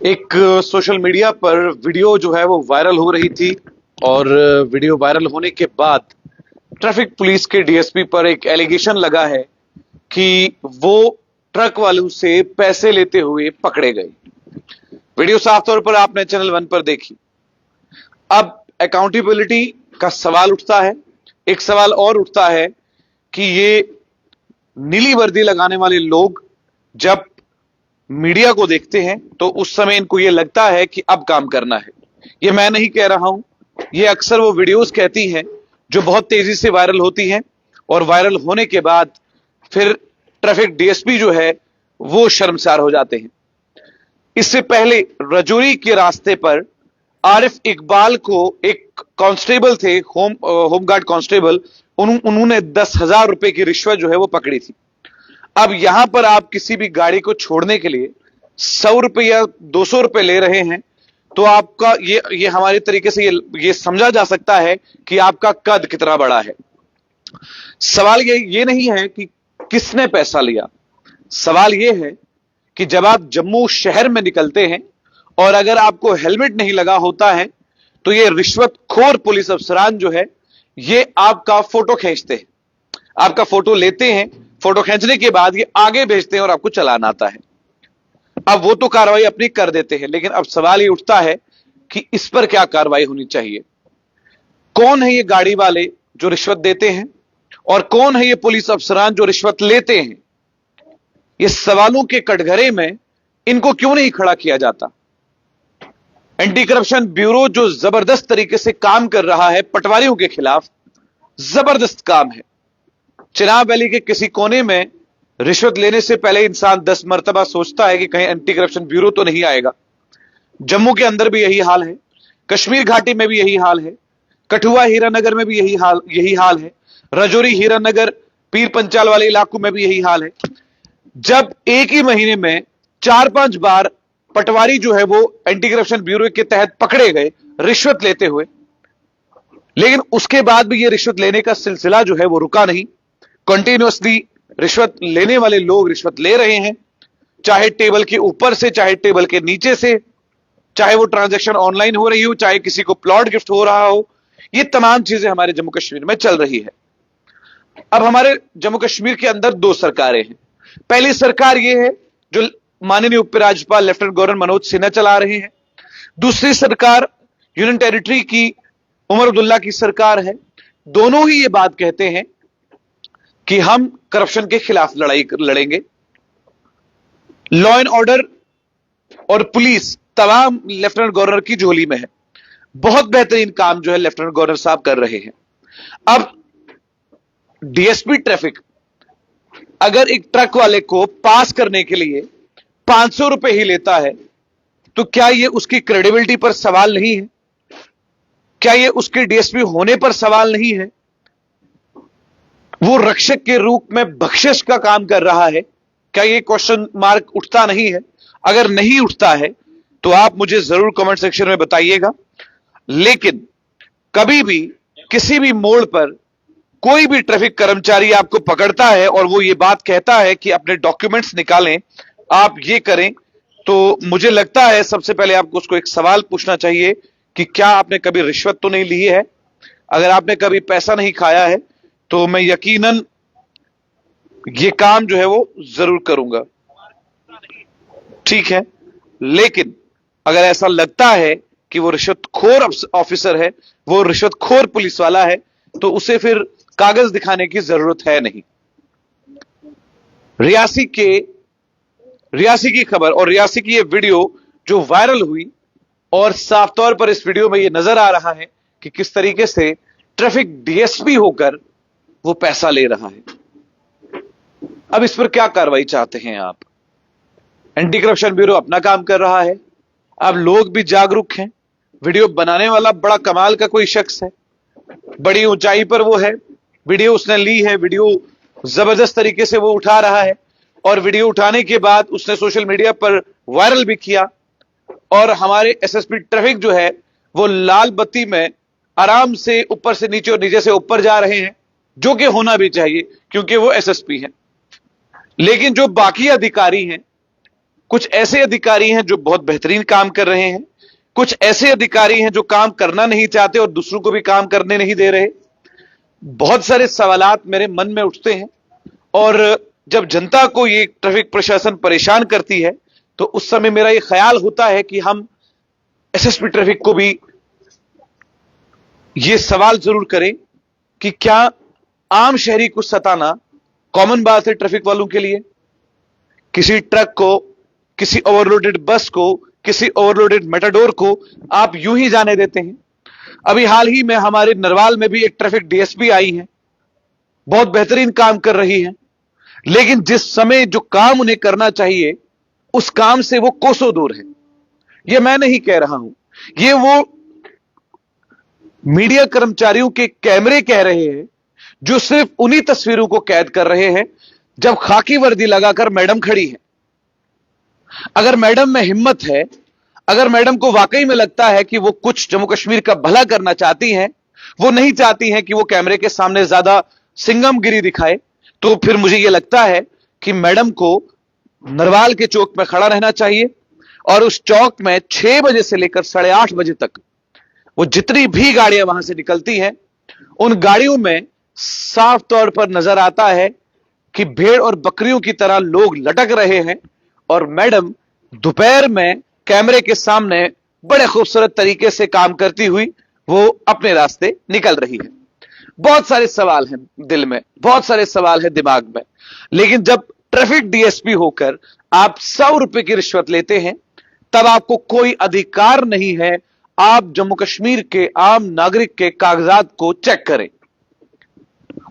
एक social media पर video जो है वो वायरल हो रही थी और वीडियो वायरल होने के बाद ट्रैफिक पुलिस के डीएसपी पर एक एलिगेशन लगा है कि वो ट्रक वालों से पैसे लेते हुए पकड़े गए। वीडियो साफ तौर पर आपने चैनल 1 पर देखी। अब अकाउंटेबिलिटी का सवाल उठता है। एक सवाल और उठता है कि ये नीली वर्दी लगाने वाले लोग जब मीडिया को देखते हैं तो उस समय इनको ये लगता है कि अब काम करना है। ये मैं नहीं कह रहा हूं, ये अक्सर वो वीडियोस कहती हैं जो बहुत तेजी से वायरल होती हैं और वायरल होने के बाद फिर ट्रैफिक डीएसपी जो है वो शर्मसार हो जाते हैं। इससे पहले रजौरी के रास्ते पर आरिफ इकबाल को एक कांस्टेबल थे, होमगार्ड कांस्टेबल, उन्होंने 10,000 रुपए की रिश्वत जो है वो पकड़ी थी। अब यहां पर आप किसी भी गाड़ी को छोड़ने के लिए 100 रुपए या 200 रुपए ले रहे हैं तो आपका ये हमारे तरीके से ये समझा जा सकता है कि आपका कद कितना बड़ा है। सवाल ये नहीं है कि किसने पैसा लिया, सवाल ये है कि जब आप जम्मू शहर में निकलते हैं और अगर आपको हेलमेट नहीं लगा होता है तो ये रिश्वतखोर पुलिस अफसरान जो है ये आपका फोटो खींचते हैं, आपका फोटो लेते हैं, फोटो खींचने के बाद ये आगे भेजते हैं और आपको चलान आता है। अब वो तो कार्रवाई अपनी कर देते हैं, लेकिन अब सवाल ये उठता है कि इस पर क्या कार्रवाई होनी चाहिए। कौन है ये गाड़ी वाले जो रिश्वत देते हैं और कौन है ये पुलिस अफसरान जो रिश्वत लेते हैं? ये सवालों के कटघरे में इनको क्यों नहीं खड़ा किया जाता? एंटी करप्शन ब्यूरो जो जबरदस्त तरीके से काम कर रहा है पटवारियों के खिलाफ, जबरदस्त काम है। चिनाब वैली के किसी कोने में रिश्वत लेने से पहले इंसान 10 मर्तबा सोचता है कि कहीं एंटी करप्शन ब्यूरो तो नहीं आएगा। जम्मू के अंदर भी यही हाल है, कश्मीर घाटी में भी यही हाल है, कठुआ हीरानगर में भी यही हाल है, रजौरी हीरानगर पीर पंचाल वाले इलाकों में भी यही हाल है। जब एक ही महीने में 4-5 बार पटवारी जो है वो एंटी करप्शन ब्यूरो के तहत पकड़े गए रिश्वत लेते हुए, लेकिन उसके बाद भी ये रिश्वत लेने का सिलसिला जो है वो रुका नहीं। कंटिन्यूअसली रिश्वत लेने वाले लोग रिश्वत ले रहे हैं, चाहे टेबल के ऊपर से, चाहे टेबल के नीचे से, चाहे वो ट्रांजैक्शन ऑनलाइन हो रही हो, चाहे किसी को प्लॉट गिफ्ट हो रहा हो। ये तमाम चीजें हमारे जम्मू कश्मीर में चल रही है। अब हमारे जम्मू कश्मीर के अंदर 2 सरकारें हैं। पहली सरकार ये है जो माननीय उपराज्यपाल लेफ्टिनेंट गवर्नर मनोज सिन्हा चला रहे हैं। दूसरी सरकार यूनियन टेरिटरी की उमर अब्दुल्ला की सरकार है। दोनों ही ये बात कहते हैं कि हम करप्शन के खिलाफ लड़ाई लड़ेंगे। लॉ एंड ऑर्डर और पुलिस तमाम लेफ्टिनेंट गवर्नर की झोली में है। बहुत बेहतरीन काम जो है लेफ्टिनेंट गवर्नर साहब कर रहे हैं। अब डीएसपी ट्रैफिक अगर एक ट्रक वाले को पास करने के लिए 500 रुपए ही लेता है तो क्या यह उसकी क्रेडिबिलिटी पर सवाल नहीं है? क्या यह उसके डीएसपी होने पर सवाल नहीं है? वो रक्षक के रूप में बख्शिश का काम कर रहा है, क्या यह क्वेश्चन मार्क उठता नहीं है? अगर नहीं उठता है तो आप मुझे जरूर कमेंट सेक्शन में बताइएगा। लेकिन कभी भी किसी भी मोड़ पर कोई भी ट्रैफिक कर्मचारी आपको पकड़ता है और वो ये बात कहता है कि अपने डॉक्यूमेंट्स निकालें, आप ये करें, तो मुझे लगता है सबसे पहले आपको उसको एक सवाल पूछना चाहिए कि क्या आपने कभी रिश्वत तो नहीं ली है? अगर आपने कभी पैसा नहीं खाया है तो मैं यकीनन ये काम जो है वो जरूर करूंगा, ठीक है। लेकिन अगर ऐसा लगता है कि वो रिश्वतखोर ऑफिसर है, वो रिश्वतखोर पुलिस वाला है, तो उसे फिर कागज दिखाने की जरूरत है नहीं। रियासी की खबर और रियासी की ये वीडियो जो वायरल हुई और साफ तौर पर इस वीडियो में ये नजर आ रहा है कि किस तरीके से ट्रैफिक डीएसपी होकर वो पैसा ले रहा है। अब इस पर क्या कार्रवाई चाहते हैं आप? एंटी करप्शन ब्यूरो अपना काम कर रहा है, अब लोग भी जागरूक हैं। वीडियो बनाने वाला बड़ा कमाल का कोई शख्स है, बड़ी ऊंचाई पर वो है, वीडियो उसने ली है, वीडियो जबरदस्त तरीके से वो उठा रहा है और वीडियो उठाने के बाद उसने सोशल मीडिया पर वायरल भी किया। और हमारे एसएसपी ट्रैफिक जो है वो लाल बत्ती में आराम से ऊपर से नीचे और नीचे से ऊपर जा रहे हैं, जो कि होना भी चाहिए क्योंकि वो एसएसपी हैं। लेकिन जो बाकी अधिकारी हैं, कुछ ऐसे अधिकारी हैं जो बहुत बेहतरीन काम कर रहे हैं, कुछ ऐसे अधिकारी हैं जो काम करना नहीं चाहते और दूसरों को भी काम करने नहीं दे रहे। बहुत सारे सवालात मेरे मन में उठते हैं और जब जनता को ये ट्रैफिक प्रशासन परेशान करती है तो उस समय मेरा ये ख्याल होता है कि हम एसएसपी ट्रैफिक को भी ये सवाल जरूर करें कि क्या आम शहरी को सताना कॉमन बात है ट्रैफिक वालों के लिए? किसी ट्रक को, किसी ओवरलोडेड बस को, किसी ओवरलोडेड मेटाडोर को आप यूं ही जाने देते हैं? अभी हाल ही में हमारे नरवाल में भी एक ट्रैफिक डीएसपी आई है, बहुत बेहतरीन काम कर रही है, लेकिन जिस समय जो काम उन्हें करना चाहिए उस काम से वो कोसों दूर है। ये मैं नहीं कह रहा हूं, ये वो मीडिया कर्मचारियों के कैमरे कह रहे हैं जो सिर्फ उन्हीं तस्वीरों को कैद कर रहे हैं जब खाकी वर्दी लगाकर मैडम खड़ी है। अगर मैडम में हिम्मत है, अगर मैडम को वाकई में लगता है कि वो कुछ जम्मू कश्मीर का भला करना चाहती हैं, वो नहीं चाहती हैं कि वो कैमरे के सामने ज्यादा सिंगमगिरी दिखाए, तो फिर मुझे ये लगता है कि मैडम को नरवाल के चौक में खड़ा रहना चाहिए और उस चौक में 6 बजे से लेकर 8:30 बजे तक वो जितनी भी गाड़ियां वहां से निकलती हैं, उन गाड़ियों में साफ तौर पर नजर आता है कि भेड़ और बकरियों की तरह लोग लटक रहे हैं और मैडम दोपहर में कैमरे के सामने बड़े खूबसूरत तरीके से काम करती हुई वो अपने रास्ते निकल रही है। बहुत सारे सवाल हैं दिल में, बहुत सारे सवाल हैं दिमाग में, लेकिन जब ट्रैफिक डीएसपी होकर आप 100 रुपए की रिश्वत लेते हैं तब आपको कोई अधिकार नहीं है आप जम्मू कश्मीर के आम नागरिक के कागजात को चेक करें।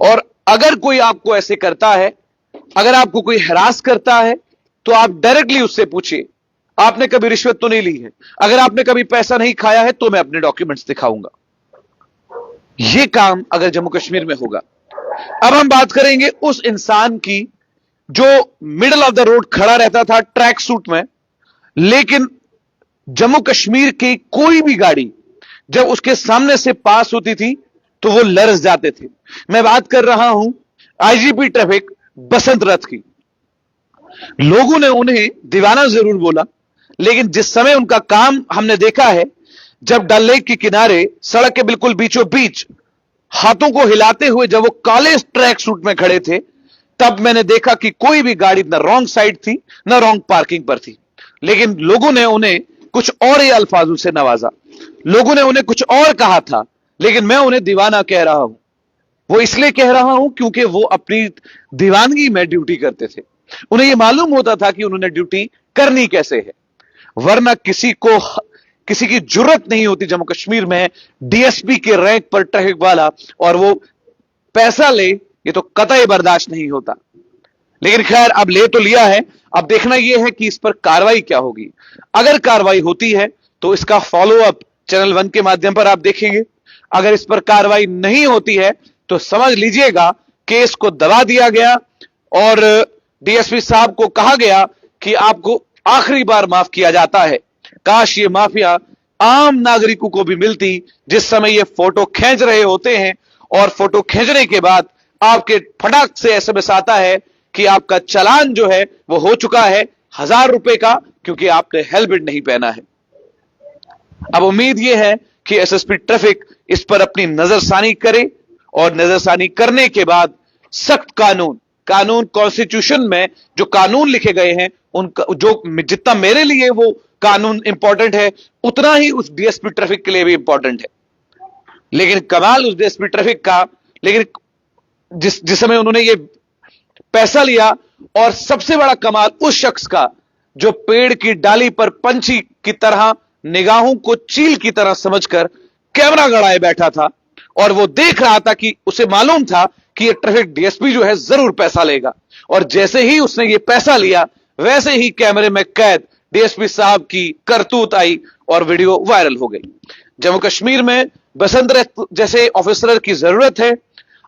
और अगर कोई आपको ऐसे करता है, अगर आपको कोई हरास करता है, तो आप डायरेक्टली उससे पूछिए आपने कभी रिश्वत तो नहीं ली है? अगर आपने कभी पैसा नहीं खाया है तो मैं अपने डॉक्यूमेंट्स दिखाऊंगा। यह काम अगर जम्मू कश्मीर में होगा। अब हम बात करेंगे उस इंसान की जो मिडल ऑफ द रोड खड़ा रहता था ट्रैक सूट में, लेकिन जम्मू कश्मीर की कोई भी गाड़ी जब उसके सामने से पास होती थी तो वो लरस जाते थे। मैं बात कर रहा हूं आईजीपी ट्रैफिक बसंत रथ की। लोगों ने उन्हें दीवाना जरूर बोला, लेकिन जिस समय उनका काम हमने देखा है, जब डल लेक के किनारे सड़क के बिल्कुल बीचों बीच हाथों को हिलाते हुए जब वो काले ट्रैक सूट में खड़े थे, तब मैंने देखा कि कोई भी गाड़ी न रॉन्ग साइड थी न रॉन्ग पार्किंग पर थी। लेकिन लोगों ने उन्हें कुछ और ही अल्फाजों से नवाजा, लोगों ने उन्हें कुछ और कहा था, लेकिन मैं उन्हें दीवाना कह रहा हूं। वो इसलिए कह रहा हूं क्योंकि वो अपनी दीवानगी में ड्यूटी करते थे। उन्हें यह मालूम होता था कि उन्होंने ड्यूटी करनी कैसे है, वरना किसी की जुर्रत नहीं होती जम्मू कश्मीर में डीएसपी के रैंक पर ट्रैफिक वाला और वो पैसा ले, ये तो कतई बर्दाश्त नहीं होता। लेकिन खैर अब ले तो लिया है, अब देखना यह है कि इस पर कार्रवाई क्या होगी। अगर कार्रवाई होती है तो इसका फॉलो अप चैनल 1 के माध्यम पर आप देखेंगे। अगर इस पर कार्रवाई नहीं होती है तो समझ लीजिएगा केस को दबा दिया गया और डीएसपी साहब को कहा गया कि आपको आखिरी बार माफ किया जाता है। काश ये माफिया आम नागरिकों को भी मिलती जिस समय ये फोटो खींच रहे होते हैं और फोटो खींचने के बाद आपके फटाक से एसएमएस आता है कि आपका चालान जो है वो हो चुका है 1000 रुपए का, क्योंकि आपने हेलमेट नहीं पहना है। अब उम्मीद यह है कि एसएसपी ट्रैफिक इस पर अपनी नजरसानी करे और नजरसानी करने के बाद सख्त कानून कॉन्स्टिट्यूशन में जो कानून लिखे गए हैं उनका जो जितना मेरे लिए वो कानून इंपॉर्टेंट है उतना ही उस डीएसपी ट्रैफिक के लिए भी इंपॉर्टेंट है। लेकिन कमाल उस डीएसपी ट्रैफिक का, लेकिन जिस समय उन्होंने ये पैसा लिया, और सबसे बड़ा कमाल उस शख्स का जो पेड़ की डाली पर पंछी की तरह निगाहों को चील की तरह समझकर कैमरा गड़ाए बैठा था और वो देख रहा था कि उसे मालूम था कि ये ट्रैफिक डीएसपी जो है जरूर पैसा लेगा, और जैसे ही उसने ये पैसा लिया वैसे ही कैमरे में कैद डीएसपी साहब की करतूत आई और वीडियो वायरल हो गई। जम्मू कश्मीर में बसंत जैसे ऑफिसर की जरूरत है।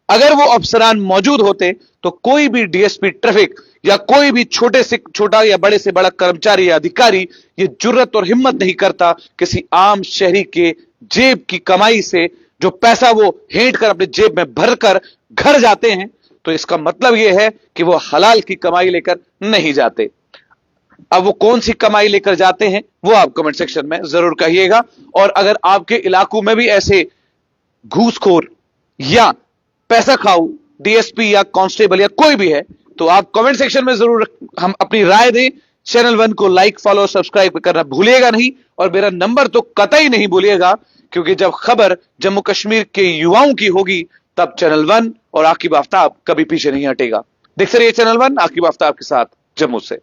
अगर वो अफसरान मौजूद होते तो कोई भी डीएसपी ट्रैफिक या कोई भी छोटे से छोटा या बड़े से बड़ा कर्मचारी या अधिकारी ये जुर्रत और हिम्मत नहीं करता किसी आम शहरी के जेब की कमाई से जो पैसा वो हेंट कर अपने जेब में भरकर घर जाते हैं, तो इसका मतलब यह है कि वो हलाल की कमाई लेकर नहीं जाते। अब वो कौन सी कमाई लेकर जाते हैं वो आप कमेंट सेक्शन में जरूर कहिएगा। और अगर आपके इलाकों में भी ऐसे घूसखोर या पैसा खाऊ डीएसपी या कांस्टेबल या कोई भी है तो आप कमेंट सेक्शन में जरूर हम अपनी राय दें। चैनल वन को लाइक, फॉलो, सब्सक्राइब करना भूलिएगा नहीं, और मेरा नंबर तो कतई नहीं भूलिएगा, क्योंकि जब खबर जम्मू कश्मीर के युवाओं की होगी तब चैनल वन और आकिब आफ्ताब कभी पीछे नहीं हटेगा। देखते रहिए चैनल वन, आकिब आफ्ताब के साथ जम्मू से।